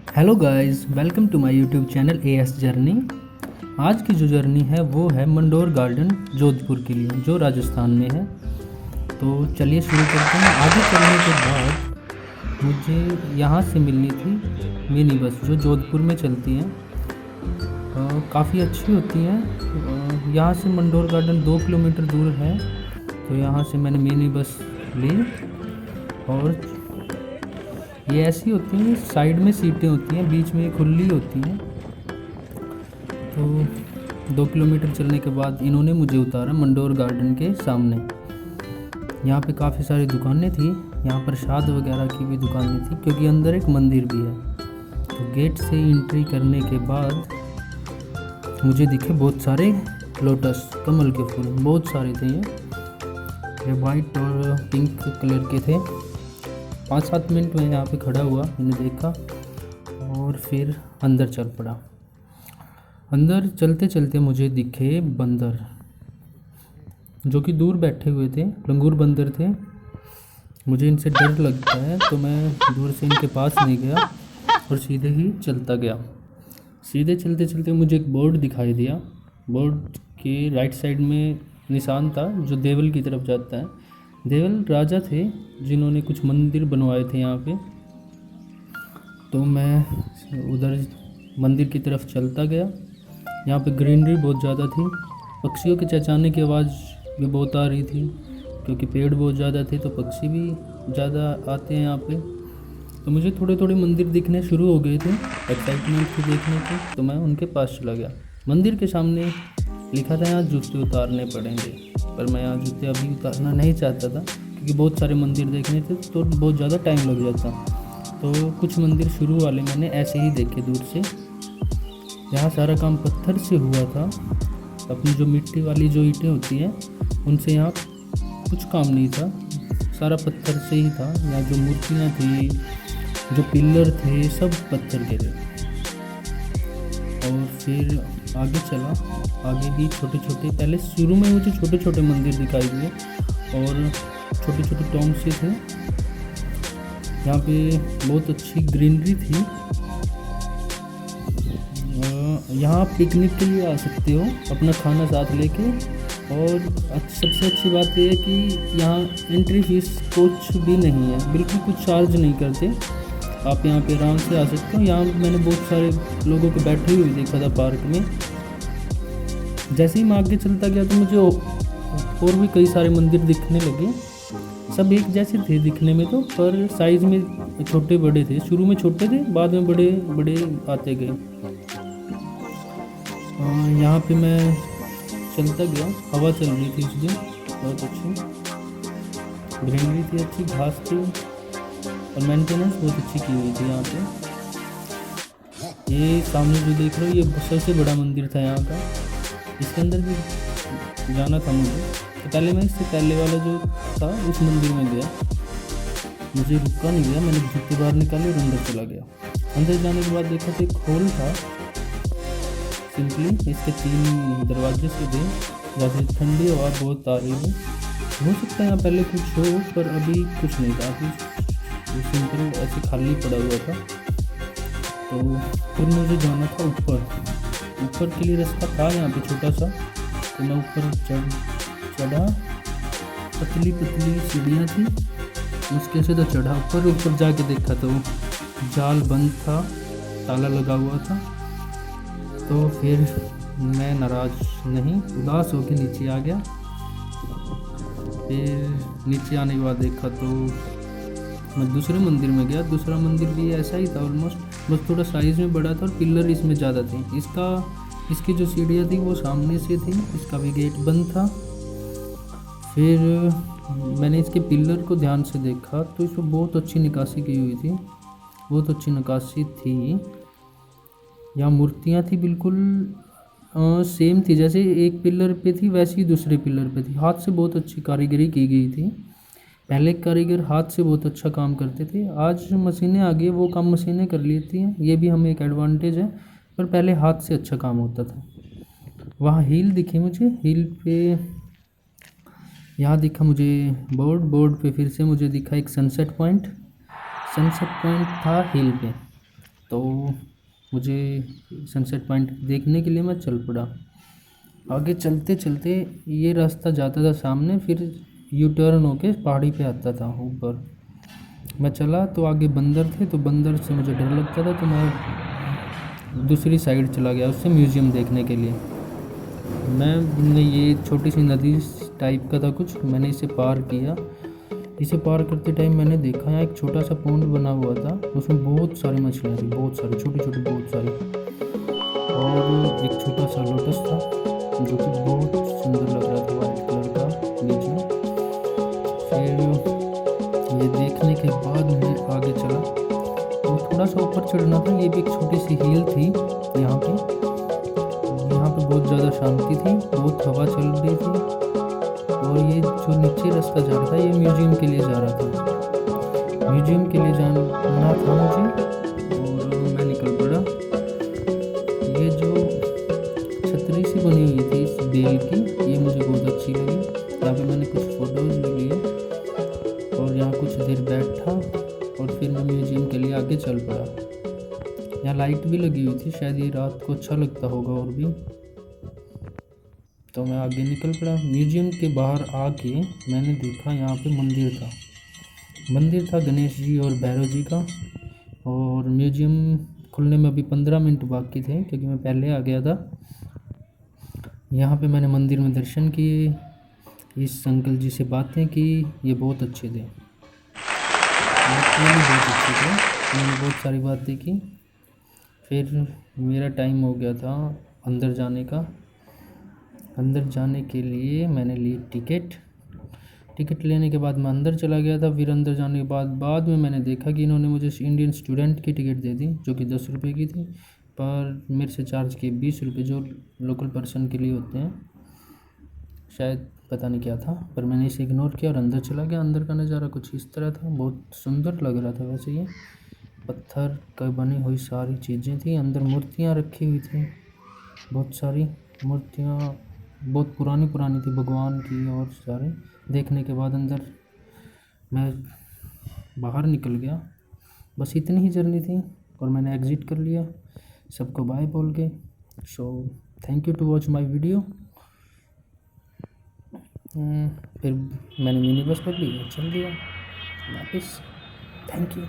Hello guys, welcome to my YouTube channel AS journey. आज की जो जर्नी है वो है मंडोर गार्डन जोधपुर के लिए, जो राजस्थान में है। तो चलिए शुरू करते हैं। आगे चलने के बाद मुझे यहाँ से मिलनी थी मिनी बस, जो जोधपुर में चलती हैं। काफ़ी अच्छी होती हैं। यहाँ से मंडोर गार्डन 2 किलोमीटर दूर है। तो यहाँ से मैंने मिनी बस ली और ये ऐसी होती हैं, साइड में सीटें होती हैं, बीच में खुली होती हैं। तो 2 किलोमीटर चलने के बाद इन्होंने मुझे उतारा मंडोर गार्डन के सामने। यहाँ पे काफ़ी सारी दुकानें थी, यहाँ प्रसाद वगैरह की भी दुकानें थी, क्योंकि अंदर एक मंदिर भी है। तो गेट से एंट्री करने के बाद मुझे दिखे बहुत सारे लोटस, कमल के फूल, बहुत सारे थे। ये वाइट और पिंक कलर के थे। 5-7 मिनट में यहाँ पे खड़ा हुआ, मैंने देखा और फिर अंदर चल पड़ा। अंदर चलते चलते मुझे दिखे बंदर, जो कि दूर बैठे हुए थे, लंगूर बंदर थे। मुझे इनसे डर लगता है, तो मैं दूर से इनके पास नहीं गया और सीधे ही चलता गया। सीधे चलते चलते मुझे एक बोर्ड दिखाई दिया। बोर्ड के राइट साइड में निशान था जो देवल की तरफ जाता है। देवल राजा थे जिन्होंने कुछ मंदिर बनवाए थे यहाँ पे। तो मैं उधर मंदिर की तरफ चलता गया। यहाँ पे ग्रीनरी बहुत ज़्यादा थी, पक्षियों के चहचहाने की आवाज़ भी बहुत आ रही थी, क्योंकि पेड़ बहुत ज़्यादा थे तो पक्षी भी ज़्यादा आते हैं यहाँ पे। तो मुझे थोड़े थोड़े मंदिर दिखने शुरू हो गए थे, एक्साइटमेंट थी देखने की। तो मैं उनके पास चला गया। मंदिर के सामने लिखा था यहाँ जूते उतारने पड़ेंगे, पर मैं यहाँ जूते अभी उतारना नहीं चाहता था, क्योंकि बहुत सारे मंदिर देखने थे तो बहुत ज़्यादा टाइम लग जाता। तो कुछ मंदिर शुरू वाले मैंने ऐसे ही देखे दूर से। यहाँ सारा काम पत्थर से हुआ था। अपनी जो मिट्टी वाली जो ईंटें होती हैं उनसे यहाँ कुछ काम नहीं था, सारा पत्थर से ही था। यहाँ जो मूर्तियाँ थी, जो पिलर थे, सब पत्थर के थे। और फिर आगे चला, आगे भी छोटे छोटे, पहले शुरू में मुझे छोटे छोटे मंदिर दिखाई दिए और छोटे छोटे टॉम से थे। यहाँ पे बहुत अच्छी ग्रीनरी थी। यहाँ पिकनिक के लिए आ सकते हो अपना खाना साथ लेके। और सबसे अच्छी बात यह है कि यहाँ एंट्री फीस कुछ भी नहीं है, बिल्कुल कुछ चार्ज नहीं करते। आप यहाँ पे आराम से आ सकते हो। यहाँ मैंने बहुत सारे लोगों को बैठे हुए देखा था पार्क में। जैसे ही मैं आगे चलता गया तो मुझे और भी कई सारे मंदिर दिखने लगे। सब एक जैसे थे दिखने में तो, पर साइज़ में छोटे बड़े थे। शुरू में छोटे थे, बाद में बड़े बड़े आते गए। यहाँ पे मैं चलता गया, हवा चल रही थी उस दिन बहुत अच्छी, ग्रीनरी थी, अच्छी घास थी और मेंटेनेंस बहुत अच्छी की हुई थी यहाँ पे। ये सामने जो देख रहे हो, ये सबसे बड़ा मंदिर था यहाँ का। इसके अंदर भी जाना था मुझे, तो पहले मैं इससे पहले वाला जो था उस मंदिर में गया। मुझे रुका नहीं गया, मैंने जूते बाहर निकाले और अंदर चला गया। अंदर जाने के बाद देखा तो एक हॉल था। सिंपली इसके 3 दरवाजे से थे। जैसे ठंडी हवा बहुत आ रही है, हो सकता है यहाँ पहले कुछ हो, पर अभी कुछ नहीं था। अभी सिंपल ऐसे खाली पड़ा हुआ था। तो फिर मुझे जाना था ऊपर के लिए रास्ता था यहाँ पे छोटा सा। तो मैं ऊपर चढ़ा। पतली पतली सीढ़ियाँ थी, मुश्किल से तो चढ़ा ऊपर जाके देखा तो जाल बंद था, ताला लगा हुआ था। तो फिर मैं नाराज़ नहीं, उदास होकर नीचे आ गया। फिर नीचे आने के बाद देखा तो मैं दूसरे मंदिर में गया। दूसरा मंदिर भी ऐसा ही था ऑलमोस्ट, बस थोड़ा साइज़ में बड़ा था और पिलर इसमें ज़्यादा थे। इसकी जो सीढ़ियाँ थी वो सामने से थी, इसका भी गेट बंद था। फिर मैंने इसके पिलर को ध्यान से देखा तो इसमें बहुत अच्छी नक्काशी की हुई थी, बहुत अच्छी नक्काशी थी। यहाँ मूर्तियाँ थी बिल्कुल सेम थी, जैसे एक पिलर पे थी वैसे ही दूसरे पिलर पे थी। हाथ से बहुत अच्छी कारीगरी की गई थी। पहले कारीगर हाथ से बहुत अच्छा काम करते थे, आज मशीनें आ गई, वो काम मशीनें कर लेती हैं। ये भी हमें एक एडवांटेज है, पर पहले हाथ से अच्छा काम होता था। वहाँ हील दिखी मुझे, हील पे यहाँ दिखा मुझे बोर्ड पे फिर से मुझे दिखा एक सनसेट पॉइंट था हील पे। तो मुझे सनसेट पॉइंट देखने के लिए मैं चल पड़ा। आगे चलते चलते ये रास्ता जाता था सामने, फिर यू टर्न होके पहाड़ी पे आता था ऊपर। मैं चला तो आगे बंदर थे, तो बंदर से मुझे डर लगता था, तो मैं दूसरी साइड चला गया उससे म्यूज़ियम देखने के लिए। मैंने ये छोटी सी नदी टाइप का था कुछ, मैंने इसे पार किया। इसे पार करते टाइम मैंने देखा यहाँ एक छोटा सा पॉन्ड बना हुआ था, उसमें बहुत सारी मछलियाँ थी, बहुत सारी छोटी छोटी, बहुत सारी। और एक छोटा सा लोटस था जो कि बहुत सुंदर लग रहा था, वाइट कलर का नीचे। फिर ये देखने के बाद मैं आगे चला, तो थोड़ा सा ऊपर चढ़ना था। ये भी एक छोटी सी हिल थी यहाँ पे बहुत ज़्यादा शांति थी, बहुत हवा चल रही थी। और ये जो नीचे रास्ता जा रहा था ये म्यूज़ियम के लिए जा रहा था, म्यूज़ियम के लिए जाना था मुझे, और मैं निकल पड़ा। ये जो छतरी सी बनी हुई थी इस बेल की, ये मुझे बहुत अच्छी लगी। यहाँ पे मैंने कुछ फ़ोटोज़ भी लिए और यहाँ कुछ देर बैठा, और फिर मैं म्यूज़ियम के लिए आगे चल पड़ा। यहाँ लाइट भी लगी हुई थी, शायद ये रात को अच्छा लगता होगा और भी। तो मैं आगे निकल पड़ा। म्यूज़ियम के बाहर आके मैंने देखा यहाँ पे मंदिर था गणेश जी और भैरव जी का। और म्यूज़ियम खुलने में अभी 15 मिनट बाकी थे, क्योंकि मैं पहले आ गया था। यहाँ पे मैंने मंदिर में दर्शन किए, इस अंकल जी से बातें की, ये बहुत अच्छे थे, बहुत अच्छे थे। मैंने बहुत सारी बातें की। फिर मेरा टाइम हो गया था अंदर जाने का। अंदर जाने के लिए मैंने ली टिकट लेने के बाद मैं अंदर चला गया था। फिर अंदर जाने के बाद में मैंने देखा कि इन्होंने मुझे इंडियन स्टूडेंट की टिकट दे दी, जो कि 10 रुपये की थी, पर मेरे से चार्ज किए 20 रुपये, जो लोकल पर्सन के लिए होते हैं। शायद पता नहीं क्या था, पर मैंने इसे इग्नोर किया और अंदर चला गया। अंदर का नज़ारा कुछ इस तरह था, बहुत सुंदर लग रहा था। वैसे ये पत्थर का बनी हुई सारी चीज़ें थी, अंदर मूर्तियाँ रखी हुई थी, बहुत सारी मूर्तियाँ बहुत पुरानी थी भगवान की। और सारे देखने के बाद अंदर मैं बाहर निकल गया। बस इतनी ही जर्नी थी और मैंने एग्ज़िट कर लिया, सबको बाय बोल के। So thank you to watch my video. फिर मैंने मिनी बस पकड़ी और चल दिया वापस। Thank you.